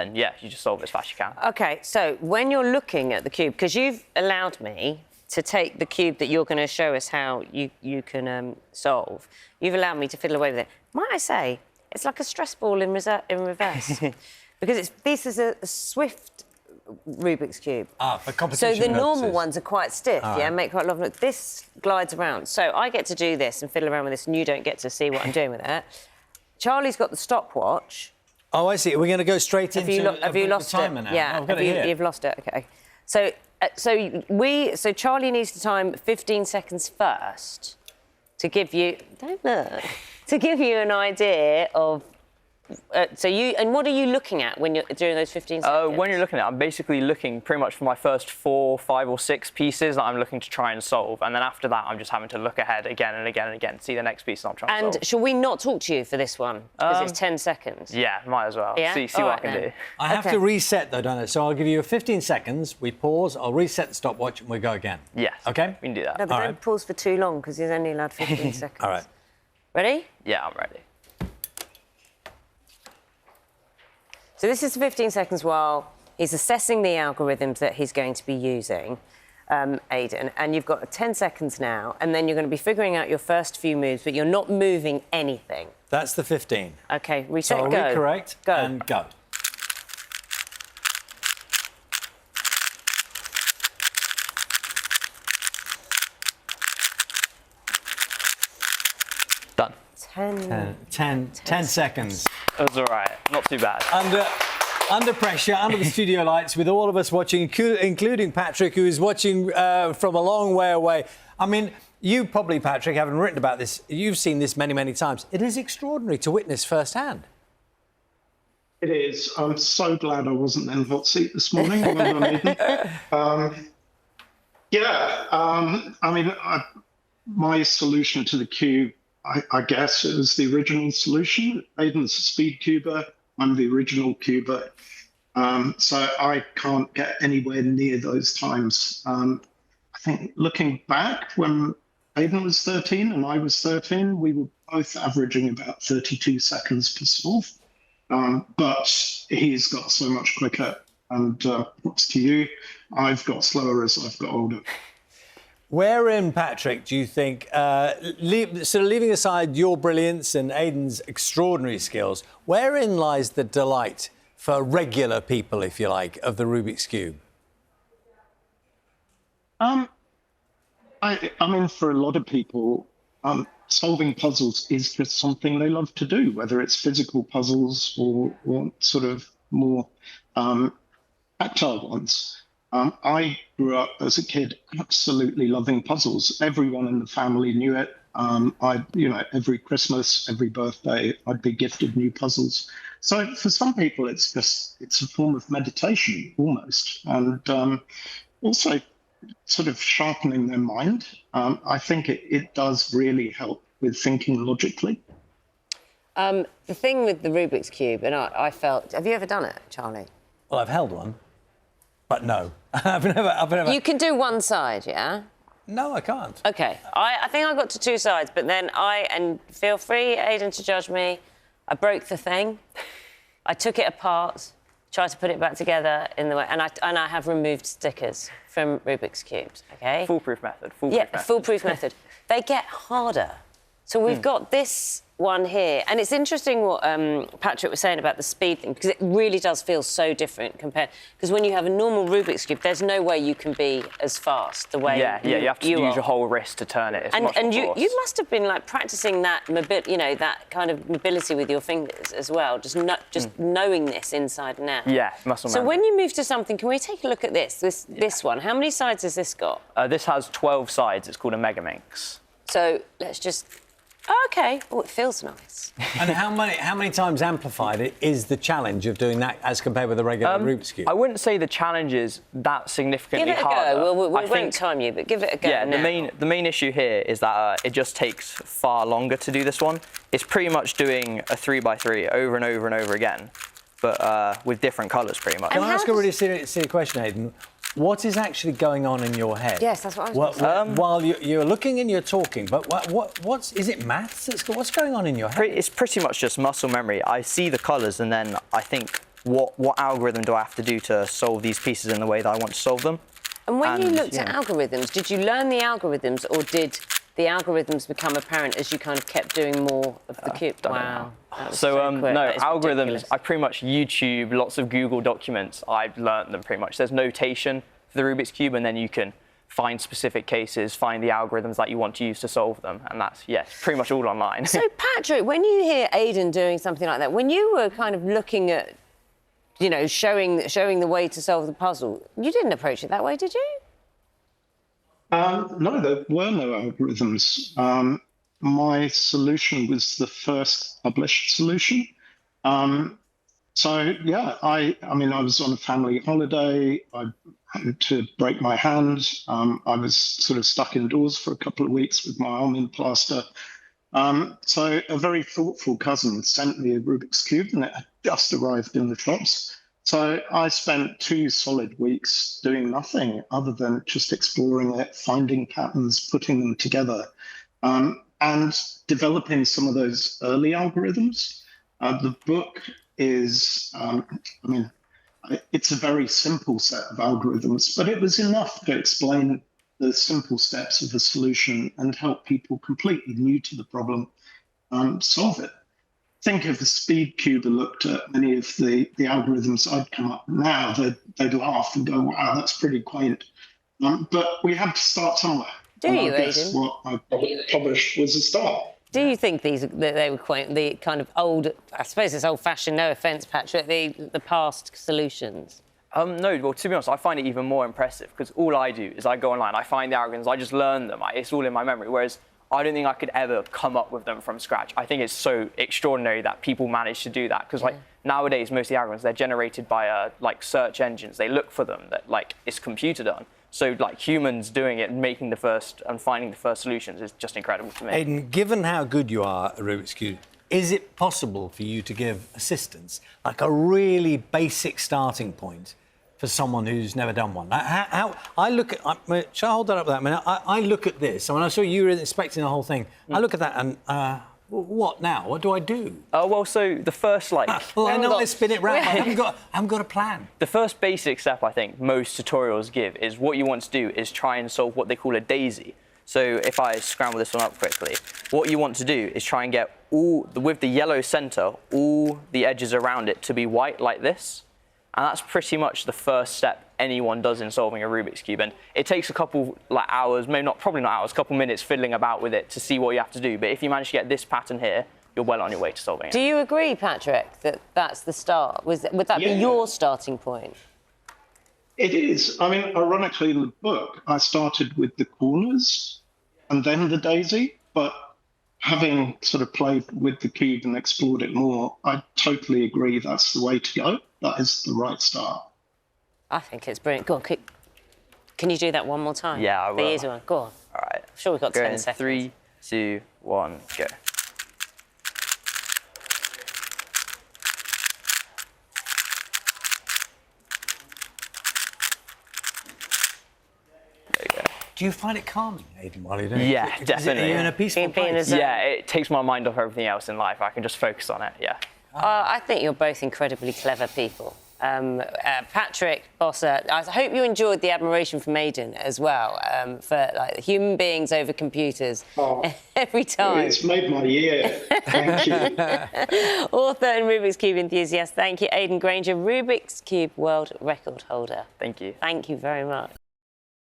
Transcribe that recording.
And yeah, you just solve it as fast as you can. OK, so when you're looking at the cube, because you've allowed me to take the cube that you're going to show us how you can solve, you've allowed me to fiddle away with it. Might I say, it's like a stress ball in reverse. Because this is a swift Rubik's Cube. For competition So the normal purposes. ones are quite stiff, yeah, make quite a lot of noise. This glides around. So I get to do this and fiddle around with this, and you don't get to see what I'm doing with it. Charlie's got the stopwatch. Oh, I see. We're going to go straight into Have you lost the timer it? now. Yeah, I've got it here. You've lost it. OK. So Charlie needs to time 15 seconds first to give you... Don't look. To give you an idea of... and what are you looking at when you're doing those 15 seconds? When you're looking at it, I'm basically looking pretty much for my first 4, 5 or 6 pieces that I'm looking to try and solve. And then after that, I'm just having to look ahead again and again and again to see the next piece that I'm trying to solve. And shall we not talk to you for this one? Because it's 10 seconds. Yeah, might as well. Yeah? See All what right, I can then. do. I have to reset, though, don't I? So I'll give you 15 seconds. We pause. I'll reset the stopwatch and we go again. Yes. OK? We can do that. No, but All don't right. pause for too long, because he's only allowed 15 seconds. All right. Ready? Yeah, I'm ready. So this is 15 seconds while he's assessing the algorithms that he's going to be using, Aidan. And you've got 10 seconds now, and then you're going to be figuring out your first few moves, but you're not moving anything. That's the 15. OK, reset, So I'll go. recorrect Go. and go. Done. 10 seconds. That was all right. Not too bad. Under pressure, under the studio lights, with all of us watching, including Patrick, who is watching from a long way away. I mean, you probably, Patrick, having written about this, you've seen this many, many times. It is extraordinary to witness firsthand. It is. I'm so glad I wasn't in the hot seat this morning. Well done, Aidan. I mean, my solution to the cube, I guess, is the original solution. Aidan's a speed cuber. I'm the original cuber. So I can't get anywhere near those times. I think looking back, when Aidan was 13 and I was 13, we were both averaging about 32 seconds per solve. But he's got so much quicker. And props to you, I've got slower as I've got older. Wherein, Patrick, do you think, leaving aside your brilliance and Aidan's extraordinary skills, wherein lies the delight for regular people, if you like, of the Rubik's Cube? I mean, for a lot of people, solving puzzles is just something they love to do, whether it's physical puzzles or sort of more tactile ones. I grew up as a kid absolutely loving puzzles. Everyone in the family knew it. Every Christmas, every birthday, I'd be gifted new puzzles. So for some people, it's a form of meditation almost, and also sort of sharpening their mind. I think it does really help with thinking logically. The thing with the Rubik's Cube, and I felt... Have you ever done it, Charlie? Well, I've held one, but no. I've never... You can do one side, yeah? No, I can't. OK. I think I got to 2 sides, but then and feel free, Aidan, to judge me, I broke the thing. I took it apart, tried to put it back together in the way... And I have removed stickers from Rubik's Cubes, OK? Foolproof method. Foolproof method. They get harder. So we've got this one here. And it's interesting what Patrick was saying about the speed thing, because it really does feel so different compared... Because when you have a normal Rubik's Cube, there's no way you can be as fast the way you have to use your whole wrist to turn it. And you must have been, like, practising that, that kind of mobility with your fingers as well, just knowing this inside and out. Yeah, muscle memory. So when you move to something, can we take a look at this one? How many sides has this got? This has 12 sides. It's called a Mega Minx. So let's just... Oh, OK. Oh, it feels nice. And how many times amplified is the challenge of doing that as compared with a regular Rubik's Cube? I wouldn't say the challenge is that significantly harder. Give it a go. We won't time you, but give it a go. Yeah, now. the main issue here is that it just takes far longer to do this one. It's pretty much doing a 3x3 over and over and over again, but with different colours, pretty much. Can I ask a really serious question, Aidan? What is actually going on in your head? Yes, that's what I was saying. While you're looking and you're talking, but is it maths? What's going on in your head? It's pretty much just muscle memory. I see the colours and then I think what algorithm do I have to do to solve these pieces in the way that I want to solve them. And when you looked yeah. at algorithms, did you learn the algorithms, or did the algorithms become apparent as you kind of kept doing more of the cube? Wow. That was So quick. no, That is algorithms, ridiculous. I pretty much YouTube, lots of Google documents, I've learnt them pretty much. There's notation for the Rubik's Cube, and then you can find specific cases, find the algorithms that you want to use to solve them, and that's, yes, pretty much all online. So, Patrick, when you hear Aidan doing something like that, when you were kind of looking at, you know, showing the way to solve the puzzle, you didn't approach it that way, did you? No, there were no algorithms. My solution was the first published solution. So yeah, I mean, I was on a family holiday. I had to break my hand. I was sort of stuck indoors for a couple of weeks with my arm in plaster. So a very thoughtful cousin sent me a Rubik's Cube, and it had just arrived in the shops. So I spent 2 solid weeks doing nothing other than just exploring it, finding patterns, putting them together, and developing some of those early algorithms. The book is, I mean, it's a very simple set of algorithms, but it was enough to explain the simple steps of a solution and help people completely new to the problem solve it. Think if the speed cuber looked at many of the algorithms I'd come up with now, they'd laugh and go, wow, that's pretty quaint. But we have to start somewhere. Do you, I guess Aidan? what I published was a start. Do you think that they were quite the kind of old, I suppose it's old-fashioned, no offence, Patrick, the past solutions? No, well, to be honest, I find it even more impressive because all I do is I go online, I find the algorithms, I just learn them. It's all in my memory, whereas I don't think I could ever come up with them from scratch. I think it's so extraordinary that people manage to do that because, like, nowadays, most of the algorithms, they're generated by, like, search engines. They look for them, that, like, it's computer done. So, like, humans doing it, making the first and finding the first solutions is just incredible to me. Aidan, given how good you are at Rubik's Cube, is it possible for you to give assistance, like a really basic starting point for someone who's never done one? How I look at... shall I hold that up that minute? I look at this, and when I saw you were inspecting the whole thing, I look at that and... what now? What do I do? Well, so the first, like... Well, I know I spin it round. I haven't got a plan. The first basic step I think most tutorials give is what you want to do is try and solve what they call a daisy. So if I scramble this one up quickly, what you want to do is try and get with the yellow center, all the edges around it to be white like this. And that's pretty much the first step anyone does in solving a Rubik's Cube. And it takes a couple hours, probably not hours, a couple minutes fiddling about with it to see what you have to do. But if you manage to get this pattern here, you're well on your way to solving it. Do you agree, Patrick, that that's the start? Would that be your starting point? It is. I mean, ironically, in the book, I started with the corners and then the daisy. But having sort of played with the cube and explored it more, I totally agree that's the way to go. That is the right start. I think it's brilliant. Go on, can you do that one more time? Yeah, I will. The easy one. Go on. All right. I'm sure we've got 10 seconds. 3, 2, 1, go. There you go. Do you find it calming, Aidan, while you're doing it? Yeah, definitely. Are you in a peaceful Being in a place? zone. Yeah, it takes my mind off everything else in life. I can just focus on it, yeah. I think you're both incredibly clever people. Patrick, Bossa, I hope you enjoyed the admiration from Aidan as well for like human beings over computers every time. It's made my year. Thank you. Author and Rubik's Cube enthusiast, thank you, Aidan Granger, Rubik's Cube world record holder. Thank you. Thank you very much.